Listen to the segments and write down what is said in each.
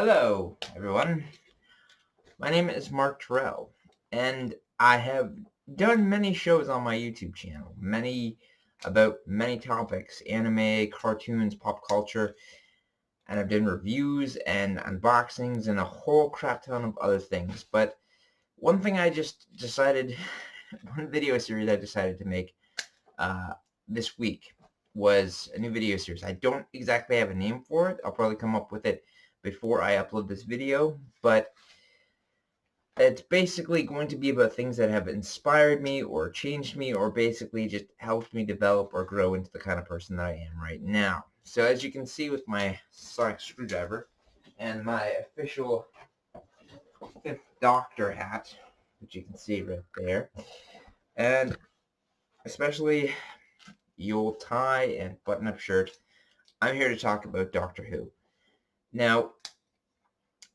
Hello, everyone. My name is Mark Terrell, and I have done many shows on my YouTube channel, many about many topics, anime, cartoons, pop culture, and I've done reviews and unboxings and a whole crap ton of other things. But one thing I just decided, one video series I decided to make uh, this week was a new video series. I don't exactly have a name for it. I'll probably come up with it before I upload this video, but it's basically going to be about things that have inspired me or changed me or basically just helped me develop or grow into the kind of person that I am right now. So as you can see with my sonic screwdriver and my official Fifth Doctor hat, which you can see right there, and especially the old tie and button-up shirt, I'm here to talk about Doctor Who. Now,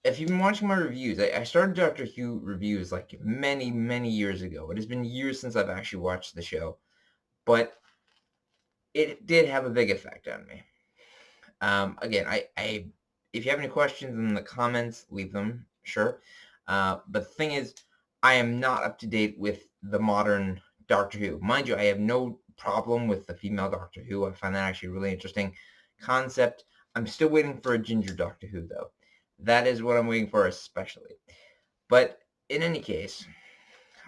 if you've been watching my reviews, I started Doctor Who reviews like many, many years ago. It has been years since I've actually watched the show, but it did have a big effect on me. Again, if you have any questions in the comments, leave them, sure. But the thing is, I am not up to date with the modern Doctor Who. Mind you, I have no problem with the female Doctor Who. I find that actually a really interesting concept. I'm still waiting for a ginger Doctor Who, though. That is what I'm waiting for especially. But in any case,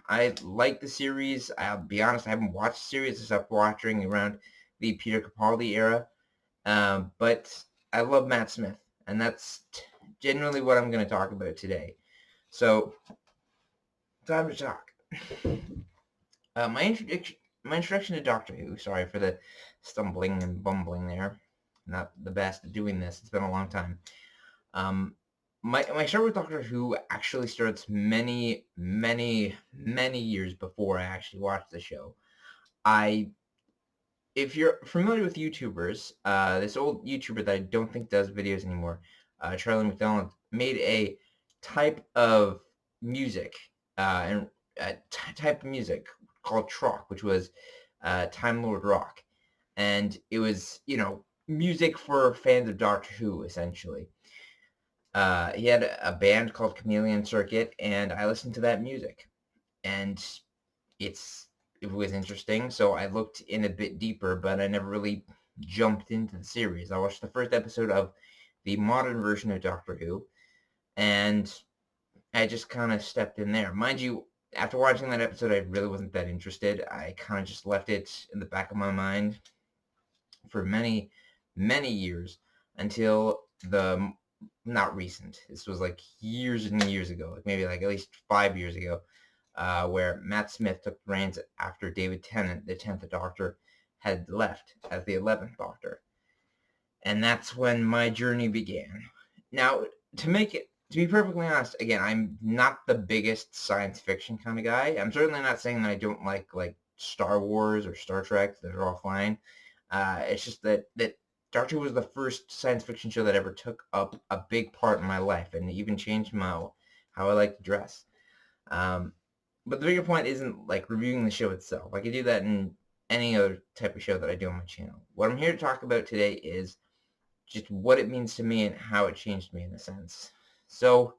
I like the series. I'll be honest, I haven't watched the series. I stopped watching around the Peter Capaldi era. But I love Matt Smith, and that's generally what I'm going to talk about today. So, time to talk. My introduction to Doctor Who. Sorry for the stumbling and bumbling there. Not the best at doing this. It's been a long time. My start with Doctor Who actually starts many, many, many years before I actually watched the show. If you're familiar with YouTubers, this old YouTuber that I don't think does videos anymore, Charlie McDonald, made a type of music and type of music called Trock, which was Time Lord rock, and it was music for fans of Doctor Who essentially. He had a band called Chameleon Circuit, and I listened to that music, and it was interesting, so I looked in a bit deeper, but I never really jumped into the series. I watched the first episode of the modern version of Doctor Who, and I just kind of stepped in there. Mind you, after watching that episode, I really wasn't that interested. I kind of just left it in the back of my mind for many, many years until not recent. This was like years and years ago, like maybe like at least 5 years ago, where Matt Smith took the reins after David Tennant, the 10th Doctor, had left as the 11th Doctor. And that's when my journey began. Now, to be perfectly honest, again, I'm not the biggest science fiction kind of guy. I'm certainly not saying that I don't like Star Wars or Star Trek. Those are all fine. It's just that Doctor Who was the first science fiction show that ever took up a big part in my life and even changed how I like to dress. But the bigger point isn't like reviewing the show itself. I could do that in any other type of show that I do on my channel. What I'm here to talk about today is just what it means to me and how it changed me in a sense. So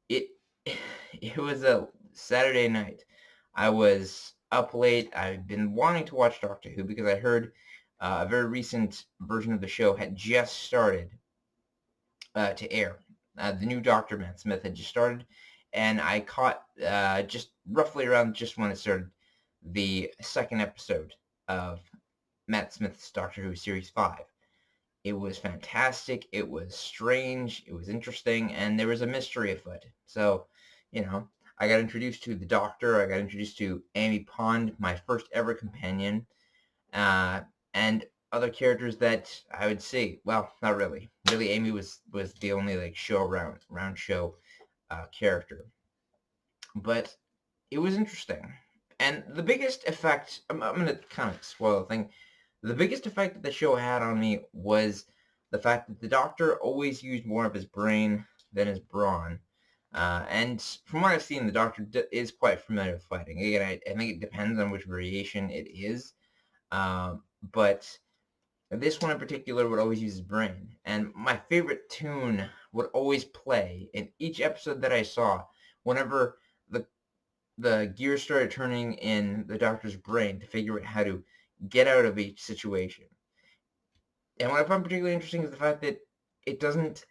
it it was a Saturday night. I was up late. I've been wanting to watch Doctor Who because I heard a very recent version of the show had just started to air. The new Doctor, Matt Smith, had just started, and I caught just roughly around just when it started the second episode of Matt Smith's Doctor Who Series 5. It was fantastic, it was strange, it was interesting, and there was a mystery afoot. So, I got introduced to the Doctor, I got introduced to Amy Pond, my first ever companion, and other characters that I would see. Well, not really. Really, Amy was the only show round show character. But it was interesting. And the biggest effect, I'm going to kind of spoil the thing, the biggest effect that the show had on me was the fact that the Doctor always used more of his brain than his brawn. And from what I've seen, the Doctor is quite familiar with fighting. Again, I think it depends on which variation it is. But this one in particular would always use his brain. And my favorite tune would always play in each episode that I saw whenever the gears started turning in the Doctor's brain to figure out how to get out of each situation. And what I found particularly interesting is the fact that it doesn't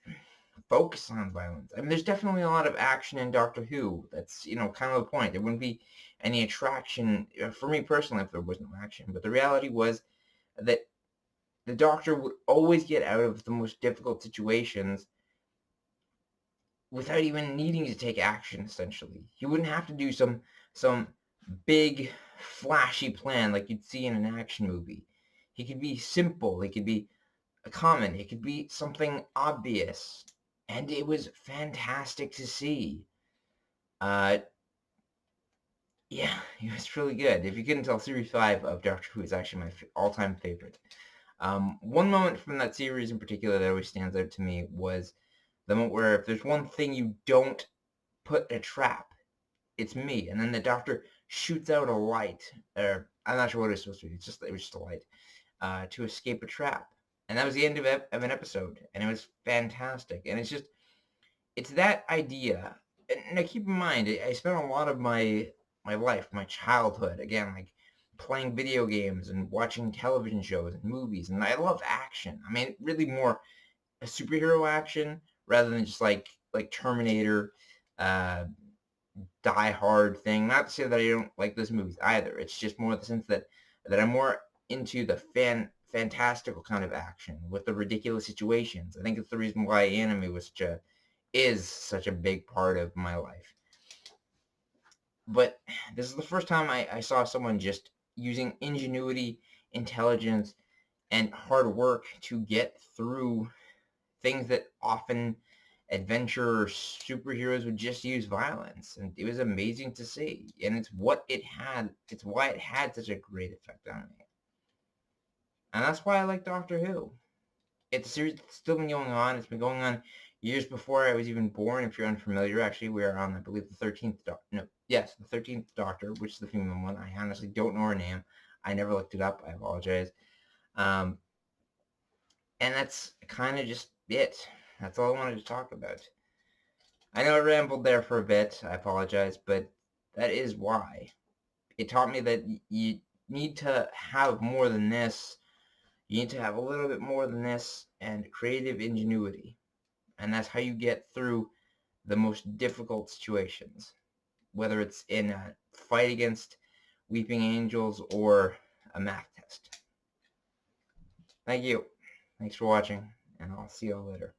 focus on violence. I mean, there's definitely a lot of action in Doctor Who. That's, kind of the point. There wouldn't be any attraction, for me personally, if there was no action. But the reality was that the Doctor would always get out of the most difficult situations without even needing to take action, essentially. He wouldn't have to do some big, flashy plan like you'd see in an action movie. He could be simple. He could be common. It could be something obvious. And it was fantastic to see. Yeah, it was really good. If you couldn't tell, Series 5 of Doctor Who is actually my all-time favorite. One moment from that series in particular that always stands out to me was the moment where if there's one thing you don't put in a trap, it's me. And then the Doctor shoots out a light, or I'm not sure what it's supposed to be. It was just a light, to escape a trap. And that was the end of an episode, and it was fantastic. And it's that idea. And now keep in mind, I spent a lot of my life, my childhood, again, like playing video games and watching television shows and movies, and I love action. I mean, really more a superhero action rather than just like Terminator, uh, Die Hard thing. Not to say that I don't like those movies either. It's just more the sense that I'm more into the fantastical kind of action with the ridiculous situations. I think it's the reason why anime is such a big part of my life. But this is the first time I saw someone just using ingenuity, intelligence, and hard work to get through things that often adventure or superheroes would just use violence. And it was amazing to see. And it's why it had such a great effect on me. And that's why I like Doctor Who. It's a series that's still been going on. It's been going on years before I was even born. If you're unfamiliar, actually, we are on, I believe, the 13th Doctor. No, yes, the 13th Doctor, which is the female one. I honestly don't know her name. I never looked it up. I apologize. And that's kind of just it. That's all I wanted to talk about. I know I rambled there for a bit. I apologize, but that is why. It taught me that you need to have more than this. You need to have a little bit more than this and creative ingenuity. And that's how you get through the most difficult situations, whether it's in a fight against weeping angels or a math test. Thank you. Thanks for watching, and I'll see you all later.